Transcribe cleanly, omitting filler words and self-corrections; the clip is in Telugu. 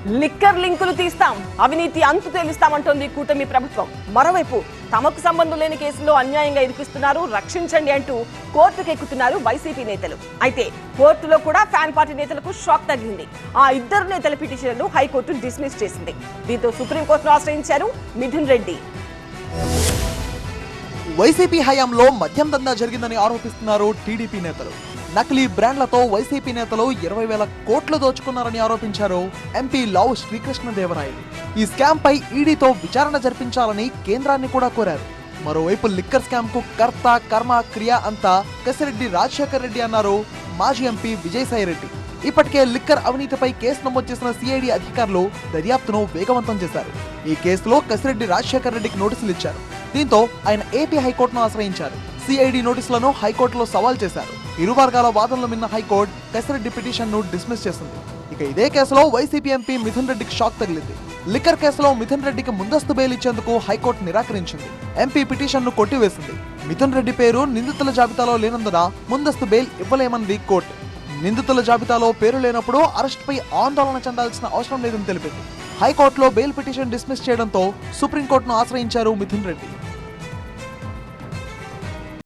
లిక్కర్ లింకులు తీస్తాం, అవినీతి అంతు తేలుస్తామంటోంది కూటమి ప్రభుత్వం. మరోవైపు తమకు సంబంధం లేని కేసులో అన్యాయంగా ఇరికిస్తున్నారు, రక్షించండి అంటూ కోర్టుకు ఎక్కుతున్నారు వైసీపీ నేతలు. అయితే కోర్టులో కూడా ఫ్యాన్ పార్టీ నేతలకు షాక్ తగిలింది. ఆ ఇద్దరు నేతల పిటిషన్ను హైకోర్టు డిస్మిస్ చేసింది. దీంతో సుప్రీంకోర్టును ఆశ్రయించారు మిథున్ రెడ్డి. వైసీపీ హయాంలో మద్యం దందా జరిగిందని ఆరోపిస్తున్నారు టీడీపీ నేతలు. నకిలీ బ్రాండ్లతో వైసీపీ నేతలు 20,000 కోట్లు దోచుకున్నారని ఆరోపించారు ఎంపీ లావు శ్రీకృష్ణదేవరాయలు. ఈ స్కామ్ పై ఈడీతో విచారణ జరిపించాలని కేంద్రాన్ని కూడా కోరారు. మరోవైపు లిక్కర్ స్కామ్ కు కర్త కర్మ క్రియ అంతా కసిరెడ్డి రాజశేఖర్ రెడ్డి అన్నారు మాజీ ఎంపీ విజయసాయిరెడ్డి. ఇప్పటికే లిక్కర్ అవినీతిపై కేసు నమోదు చేసిన సిఐడి అధికారులు దర్యాప్తును వేగవంతం చేశారు. ఈ కేసులో కసిరెడ్డి రాజశేఖర్ రెడ్డికి నోటీసులు ఇచ్చారు. దీంతో ఆయన ఏపీ హైకోర్టును ఆశ్రయించారు. సిఐడి నోటీసులను హైకోర్టులో సవాల్ చేశారు. ఇరు వర్గాల వాదనలు విన్న హైకోర్టు కసిరెడ్డి పిటిషన్ ను డిస్మిస్ చేసింది. ఇక ఇదే కేసులో వైసీపీ ఎంపీ మిథున్ రెడ్డికి షాక్ తగిలింది. లిక్కర్ కేసులో మిథున్ రెడ్డికి ముందస్తు బెయిల్ ఇచ్చేందుకు హైకోర్టు నిరాకరించింది. ఎంపీ పిటిషన్ ను కొట్టివేసింది. మిథున్ రెడ్డి పేరు నిందితుల జాబితాలో లేనందున ముందస్తు బెయిల్ ఇవ్వలేమంది కోర్టు. నిందితుల జాబితాలో పేరు లేనప్పుడు అరెస్టుపై ఆందోళన చెందాల్సిన అవసరం లేదని తెలిపింది. హైకోర్టులో బెయిల్ పిటిషన్ డిస్మిస్ చేయడంతో సుప్రీంకోర్టును ఆశ్రయించారు మిథున్ రెడ్డి.